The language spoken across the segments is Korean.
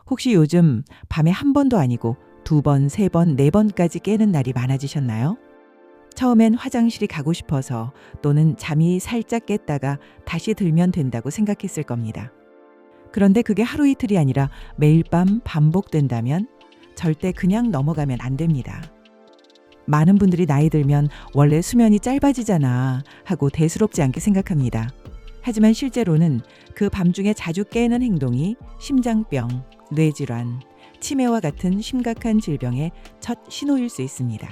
혹시 요즘 밤에 한 번도 아니고 두 번, 세 번, 네 번까지 깨는 날이 많아지셨나요? 처음엔 화장실이 가고 싶어서 또는 잠이 살짝 깼다가 다시 들면 된다고 생각했을 겁니다. 그런데 그게 하루 이틀이 아니라 매일 밤 반복된다면 절대 그냥 넘어가면 안 됩니다. 많은 분들이 나이 들면 원래 수면이 짧아지잖아 하고 대수롭지 않게 생각합니다. 하지만 실제로는 그 밤중에 자주 깨는 행동이 심장병, 뇌질환, 치매와 같은 심각한 질병의 첫 신호일 수 있습니다.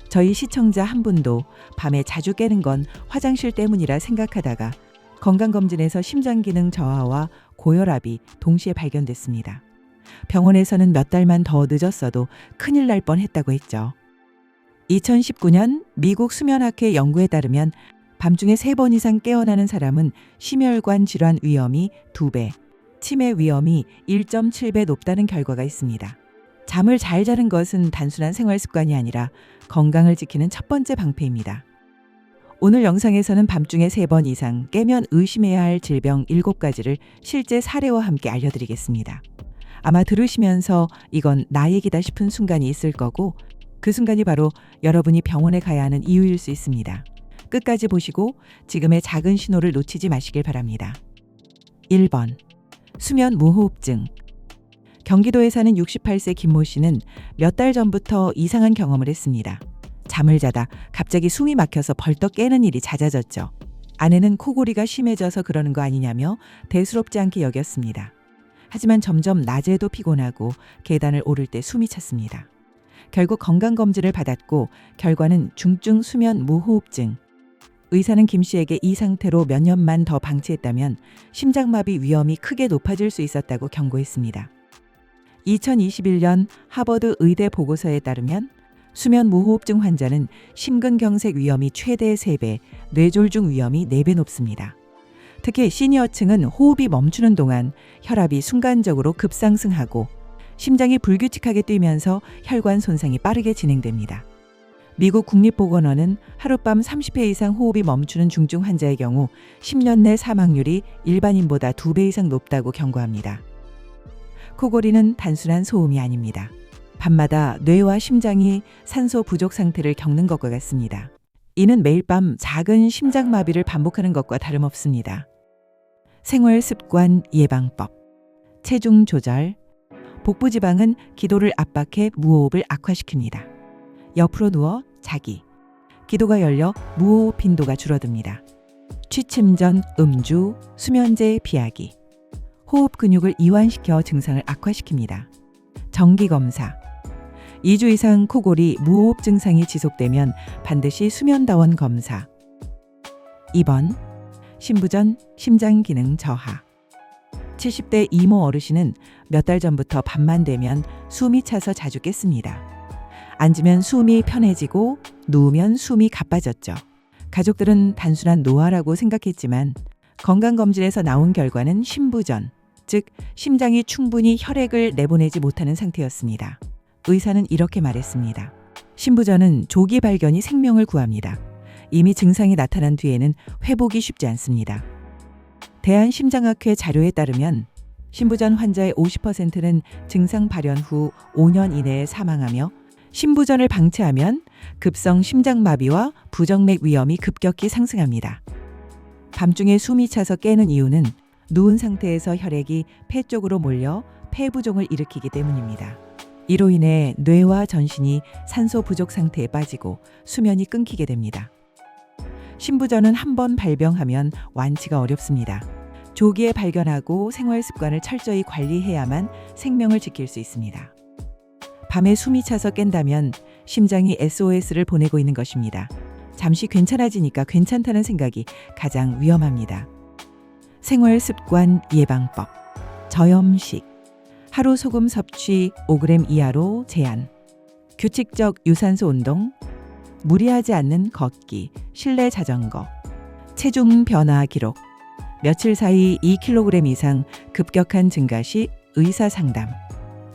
저희 시청자 한 분도 밤에 자주 깨는 건 화장실 때문이라 생각하다가 건강검진에서 심장기능 저하와 고혈압이 동시에 발견됐습니다. 병원에서는 몇 달만 더 늦었어도 큰일 날 뻔했다고 했죠. 2019년 미국 수면학회 연구에 따르면 밤중에 3번 이상 깨어나는 사람은 심혈관 질환 위험이 2배, 치매 위험이 1.7배 높다는 결과가 있습니다. 잠을 잘 자는 것은 단순한 생활 습관이 아니라 건강을 지키는 첫 번째 방패입니다. 오늘 영상에서는 밤중에 3번 이상 깨면 의심해야 할 질병 7가지를 실제 사례와 함께 알려드리겠습니다. 아마 들으시면서 이건 나 얘기다 싶은 순간이 있을 거고 그 순간이 바로 여러분이 병원에 가야 하는 이유일 수 있습니다. 끝까지 보시고 지금의 작은 신호를 놓치지 마시길 바랍니다. 1번. 수면 무호흡증. 경기도에 사는 68세 김모 씨는 몇 달 전부터 이상한 경험을 했습니다. 잠을 자다 갑자기 숨이 막혀서 벌떡 깨는 일이 잦아졌죠. 아내는 코골이가 심해져서 그러는 거 아니냐며 대수롭지 않게 여겼습니다. 하지만 점점 낮에도 피곤하고 계단을 오를 때 숨이 찼습니다. 결국 건강검진을 받았고 결과는 중증 수면 무호흡증. 의사는 김 씨에게 이 상태로 몇 년만 더 방치했다면 심장마비 위험이 크게 높아질 수 있었다고 경고했습니다. 2021년 하버드 의대 보고서에 따르면 수면 무호흡증 환자는 심근경색 위험이 최대 3배, 뇌졸중 위험이 4배 높습니다. 특히 시니어층은 호흡이 멈추는 동안 혈압이 순간적으로 급상승하고 심장이 불규칙하게 뛰면서 혈관 손상이 빠르게 진행됩니다. 미국 국립보건원은 하룻밤 30회 이상 호흡이 멈추는 중증 환자의 경우 10년 내 사망률이 일반인보다 2배 이상 높다고 경고합니다. 코골이는 단순한 소음이 아닙니다. 밤마다 뇌와 심장이 산소 부족 상태를 겪는 것과 같습니다. 이는 매일 밤 작은 심장마비를 반복하는 것과 다름없습니다. 생활 습관 예방법, 체중 조절, 복부 지방은 기도를 압박해 무호흡을 악화시킵니다. 옆으로 누워 자기, 기도가 열려 무호흡 빈도가 줄어듭니다. 취침 전 음주, 수면제 피하기, 호흡 근육을 이완시켜 증상을 악화시킵니다. 정기검사, 2주 이상 코골이, 무호흡 증상이 지속되면 반드시 수면다원 검사. 2번, 신부전 심장기능 저하. 70대 이모 어르신은 몇 달 전부터 밤만 되면 숨이 차서 자주 깼습니다. 앉으면 숨이 편해지고 누우면 숨이 가빠졌죠. 가족들은 단순한 노화라고 생각했지만 건강검진에서 나온 결과는 심부전, 즉 심장이 충분히 혈액을 내보내지 못하는 상태였습니다. 의사는 이렇게 말했습니다. 심부전은 조기 발견이 생명을 구합니다. 이미 증상이 나타난 뒤에는 회복이 쉽지 않습니다. 대한심장학회 자료에 따르면 심부전 환자의 50%는 증상 발현 후 5년 이내에 사망하며 심부전을 방치하면 급성 심장마비와 부정맥 위험이 급격히 상승합니다. 밤중에 숨이 차서 깨는 이유는 누운 상태에서 혈액이 폐 쪽으로 몰려 폐부종을 일으키기 때문입니다. 이로 인해 뇌와 전신이 산소 부족 상태에 빠지고 수면이 끊기게 됩니다. 심부전은 한번 발병하면 완치가 어렵습니다. 조기에 발견하고 생활 습관을 철저히 관리해야만 생명을 지킬 수 있습니다. 밤에 숨이 차서 깬다면 심장이 SOS를 보내고 있는 것입니다. 잠시 괜찮아지니까 괜찮다는 생각이 가장 위험합니다. 생활 습관 예방법, 저염식, 하루 소금 섭취 5g 이하로 제한, 규칙적 유산소 운동, 무리하지 않는 걷기, 실내 자전거, 체중 변화 기록, 며칠 사이 2kg 이상 급격한 증가 시 의사 상담,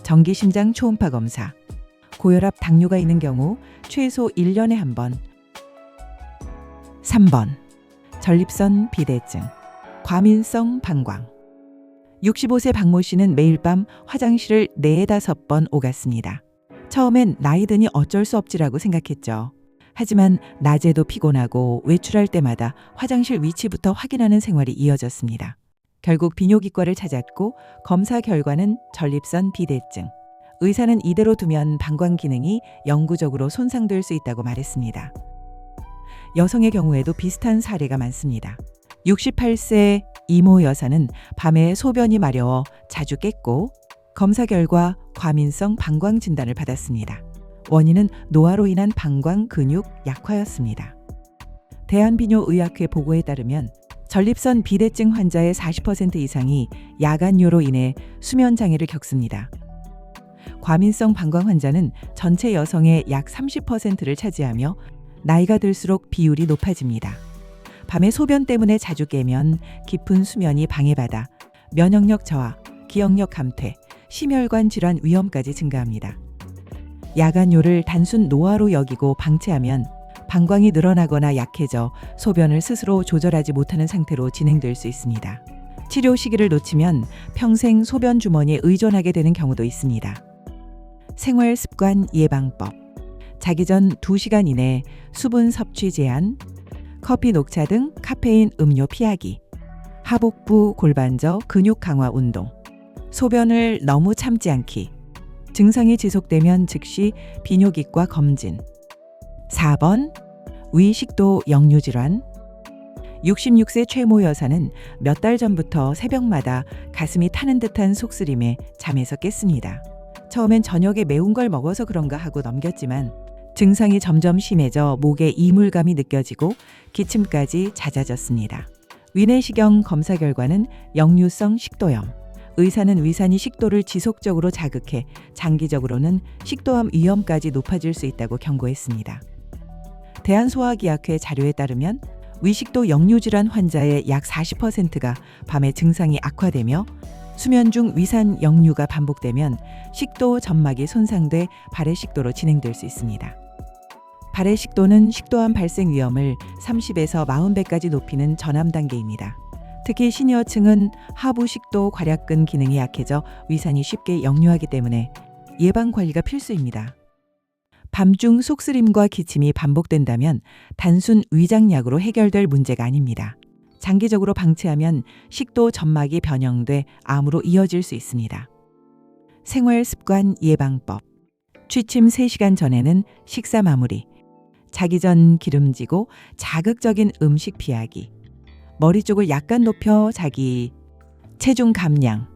정기 심장 초음파 검사, 고혈압 당뇨가 있는 경우 최소 1년에 한 번. 3번 전립선 비대증, 과민성 방광. 65세 박모 씨는 매일 밤 화장실을 4-5번 오갔습니다. 처음엔 나이 드니 어쩔 수 없지라고 생각했죠. 하지만 낮에도 피곤하고 외출할 때마다 화장실 위치부터 확인하는 생활이 이어졌습니다. 결국 비뇨기과를 찾았고 검사 결과는 전립선 비대증. 의사는 이대로 두면 방광 기능이 영구적으로 손상될 수 있다고 말했습니다. 여성의 경우에도 비슷한 사례가 많습니다. 68세 이모 여사는 밤에 소변이 마려워 자주 깼고 검사 결과 과민성 방광 진단을 받았습니다. 원인은 노화로 인한 방광 근육 약화였습니다. 대한비뇨의학회 보고에 따르면 전립선 비대증 환자의 40% 이상이 야간뇨로 인해 수면 장애를 겪습니다. 과민성 방광 환자는 전체 여성의 약 30%를 차지하며 나이가 들수록 비율이 높아집니다. 밤에 소변 때문에 자주 깨면 깊은 수면이 방해받아 면역력 저하, 기억력 감퇴, 심혈관 질환 위험까지 증가합니다. 야간뇨를 단순 노화로 여기고 방치하면 방광이 늘어나거나 약해져 소변을 스스로 조절하지 못하는 상태로 진행될 수 있습니다. 치료 시기를 놓치면 평생 소변 주머니에 의존하게 되는 경우도 있습니다. 생활 습관 예방법. 자기 전 2시간 이내 수분 섭취 제한, 커피, 녹차 등 카페인 음료 피하기, 하복부 골반저 근육 강화 운동, 소변을 너무 참지 않기, 증상이 지속되면 즉시 비뇨기과 검진. 4번 위식도 역류 질환. 66세 최모 여사는 몇 달 전부터 새벽마다 가슴이 타는 듯한 속쓰림에 잠에서 깼습니다. 처음엔 저녁에 매운 걸 먹어서 그런가 하고 넘겼지만 증상이 점점 심해져 목에 이물감이 느껴지고 기침까지 잦아졌습니다. 위내시경 검사 결과는 역류성 식도염. 의사는 위산이 식도를 지속적으로 자극해 장기적으로는 식도암 위험까지 높아질 수 있다고 경고했습니다. 대한소화기학회 자료에 따르면 위식도 역류질환 환자의 약 40%가 밤에 증상이 악화되며 수면 중 위산 역류가 반복되면 식도 점막이 손상돼 발해식도로 진행될 수 있습니다. 발해식도는 식도암 발생 위험을 30에서 40배까지 높이는 전암 단계입니다. 특히 시니어층은 하부식도 괄약근 기능이 약해져 위산이 쉽게 역류하기 때문에 예방 관리가 필수입니다. 밤중 속쓰림과 기침이 반복된다면 단순 위장약으로 해결될 문제가 아닙니다. 장기적으로 방치하면 식도 점막이 변형돼 암으로 이어질 수 있습니다. 생활 습관 예방법. 취침 3시간 전에는 식사 마무리. 자기 전 기름지고 자극적인 음식 피하기. 머리 쪽을 약간 높여 자기. 체중 감량.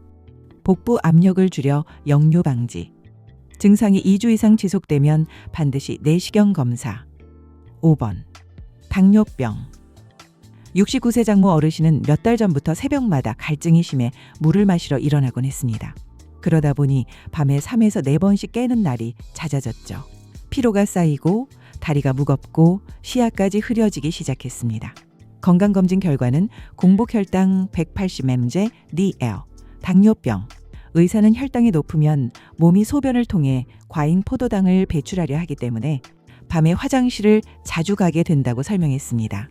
복부 압력을 줄여 역류 방지. 증상이 2주 이상 지속되면 반드시 내시경 검사. 5번 당뇨병. 69세 장모 어르신은 몇 달 전부터 새벽마다 갈증이 심해 물을 마시러 일어나곤 했습니다. 그러다 보니 밤에 3에서 4번씩 깨는 날이 잦아졌죠. 피로가 쌓이고 다리가 무겁고 시야까지 흐려지기 시작했습니다. 건강검진 결과는 공복혈당 180mg DL, 당뇨병. 의사는 혈당이 높으면 몸이 소변을 통해 과잉 포도당을 배출하려 하기 때문에 밤에 화장실을 자주 가게 된다고 설명했습니다.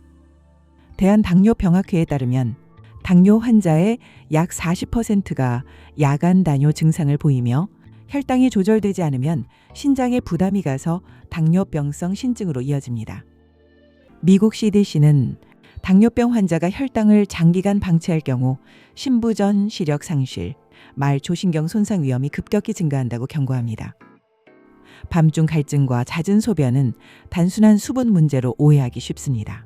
대한당뇨병학회에 따르면 당뇨 환자의 약 40%가 야간 단뇨 증상을 보이며 혈당이 조절되지 않으면 신장에 부담이 가서 당뇨병성 신증으로 이어집니다. 미국 CDC는 당뇨병 환자가 혈당을 장기간 방치할 경우 신부전 시력 상실, 말초신경 손상 위험이 급격히 증가한다고 경고합니다. 밤중 갈증과 잦은 소변은 단순한 수분 문제로 오해하기 쉽습니다.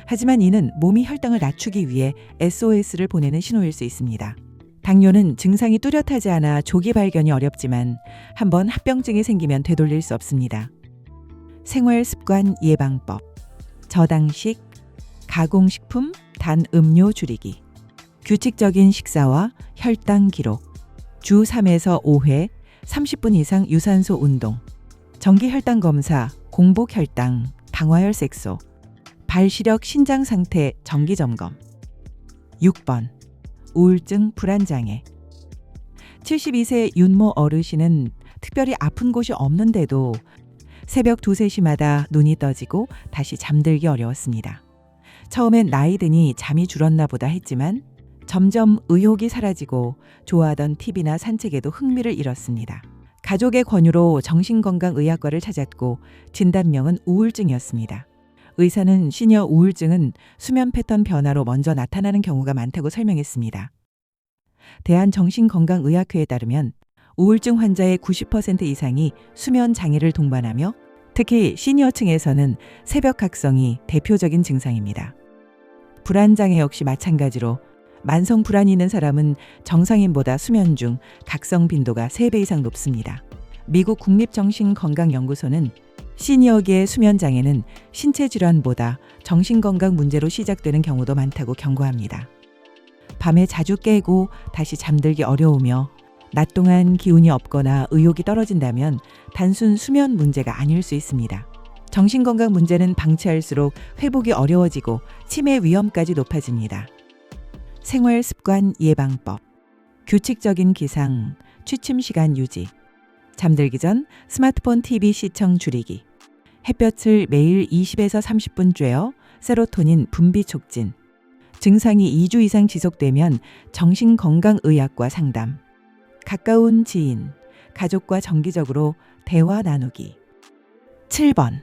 하지만 이는 몸이 혈당을 낮추기 위해 SOS를 보내는 신호일 수 있습니다. 당뇨는 증상이 뚜렷하지 않아 조기 발견이 어렵지만 한번 합병증이 생기면 되돌릴 수 없습니다. 생활 습관 예방법. 저당식, 가공식품, 단 음료 줄이기. 규칙적인 식사와 혈당 기록. 주 3에서 5회 30분 이상 유산소 운동. 정기 혈당 검사, 공복 혈당, 당화혈색소. 발시력 신장 상태 정기 점검. 6번 우울증 불안장애. 72세 윤모 어르신은 특별히 아픈 곳이 없는데도 새벽 2, 3시마다 눈이 떠지고 다시 잠들기 어려웠습니다. 처음엔 나이 드니 잠이 줄었나 보다 했지만 점점 의욕이 사라지고 좋아하던 TV나 산책에도 흥미를 잃었습니다. 가족의 권유로 정신건강의학과를 찾았고 진단명은 우울증이었습니다. 의사는 시니어 우울증은 수면 패턴 변화로 먼저 나타나는 경우가 많다고 설명했습니다. 대한정신건강의학회에 따르면 우울증 환자의 90% 이상이 수면 장애를 동반하며 특히 시니어층에서는 새벽 각성이 대표적인 증상입니다. 불안 장애 역시 마찬가지로 만성 불안이 있는 사람은 정상인보다 수면 중 각성 빈도가 3배 이상 높습니다. 미국 국립정신건강연구소는 시니어계의 수면 장애는 신체 질환보다 정신건강 문제로 시작되는 경우도 많다고 경고합니다. 밤에 자주 깨고 다시 잠들기 어려우며 낮 동안 기운이 없거나 의욕이 떨어진다면 단순 수면 문제가 아닐 수 있습니다. 정신건강 문제는 방치할수록 회복이 어려워지고 치매 위험까지 높아집니다. 생활습관 예방법, 규칙적인 기상, 취침 시간 유지, 잠들기 전 스마트폰 TV 시청 줄이기, 햇볕을 매일 20에서 30분 쬐어 세로토닌 분비 촉진, 증상이 2주 이상 지속되면 정신건강의학과 상담, 가까운 지인, 가족과 정기적으로 대화 나누기. 7번.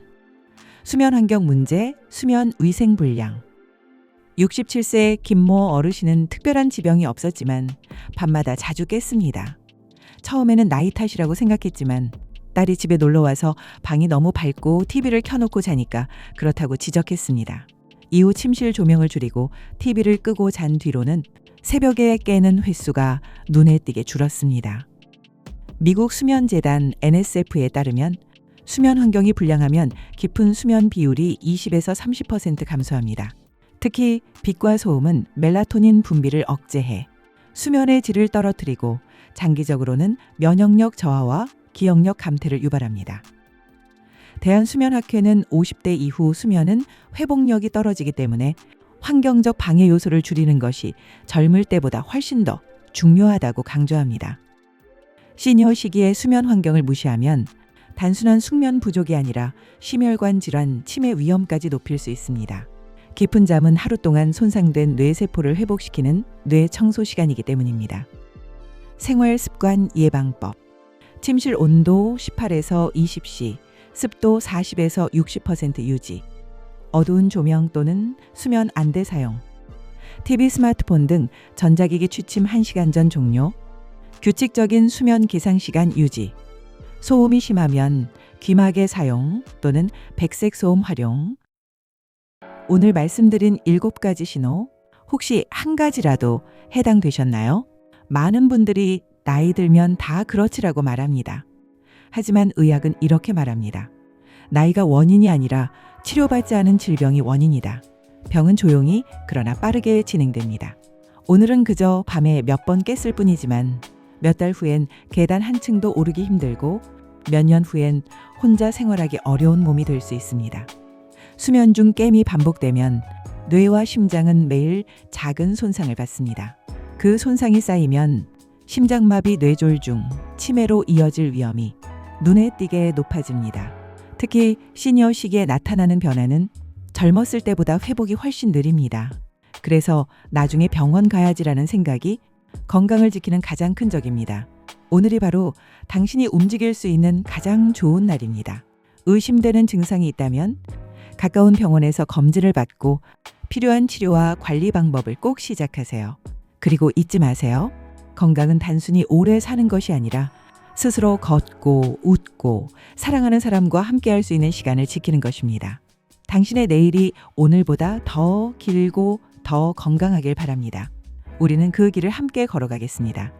수면 환경 문제, 수면 위생 불량. 67세 김모 어르신은 특별한 지병이 없었지만 밤마다 자주 깼습니다. 처음에는 나이 탓이라고 생각했지만 딸이 집에 놀러와서 방이 너무 밝고 TV를 켜놓고 자니까 그렇다고 지적했습니다. 이후 침실 조명을 줄이고 TV를 끄고 잔 뒤로는 새벽에 깨는 횟수가 눈에 띄게 줄었습니다. 미국 수면재단 NSF에 따르면 수면 환경이 불량하면 깊은 수면 비율이 20에서 30% 감소합니다. 특히 빛과 소음은 멜라토닌 분비를 억제해 수면의 질을 떨어뜨리고 장기적으로는 면역력 저하와 기억력 감퇴를 유발합니다. 대한수면학회는 50대 이후 수면은 회복력이 떨어지기 때문에 환경적 방해 요소를 줄이는 것이 젊을 때보다 훨씬 더 중요하다고 강조합니다. 시니어 시기의 수면 환경을 무시하면 단순한 숙면 부족이 아니라 심혈관 질환, 치매 위험까지 높일 수 있습니다. 깊은 잠은 하루 동안 손상된 뇌세포를 회복시키는 뇌 청소 시간이기 때문입니다. 생활 습관 예방법. 침실 온도 18에서 20씨, 습도 40에서 60% 유지. 어두운 조명 또는 수면 안대 사용. TV, 스마트폰 등 전자기기 취침 1시간 전 종료. 규칙적인 수면 기상 시간 유지. 소음이 심하면 귀마개 사용 또는 백색 소음 활용. 오늘 말씀드린 7가지 신호 혹시 한 가지라도 해당되셨나요? 많은 분들이 나이 들면 다 그렇지라고 말합니다. 하지만 의학은 이렇게 말합니다. 나이가 원인이 아니라 치료받지 않은 질병이 원인이다. 병은 조용히 그러나 빠르게 진행됩니다. 오늘은 그저 밤에 몇 번 깼을 뿐이지만 몇 달 후엔 계단 한 층도 오르기 힘들고 몇 년 후엔 혼자 생활하기 어려운 몸이 될 수 있습니다. 수면 중 깨임이 반복되면 뇌와 심장은 매일 작은 손상을 받습니다. 그 손상이 쌓이면 심장마비, 뇌졸중, 치매로 이어질 위험이 눈에 띄게 높아집니다. 특히 시니어 시기에 나타나는 변화는 젊었을 때보다 회복이 훨씬 느립니다. 그래서 나중에 병원 가야지라는 생각이 건강을 지키는 가장 큰 적입니다. 오늘이 바로 당신이 움직일 수 있는 가장 좋은 날입니다. 의심되는 증상이 있다면 가까운 병원에서 검진을 받고 필요한 치료와 관리 방법을 꼭 시작하세요. 그리고 잊지 마세요. 건강은 단순히 오래 사는 것이 아니라 스스로 걷고 웃고 사랑하는 사람과 함께할 수 있는 시간을 지키는 것입니다. 당신의 내일이 오늘보다 더 길고 더 건강하길 바랍니다. 우리는 그 길을 함께 걸어가겠습니다.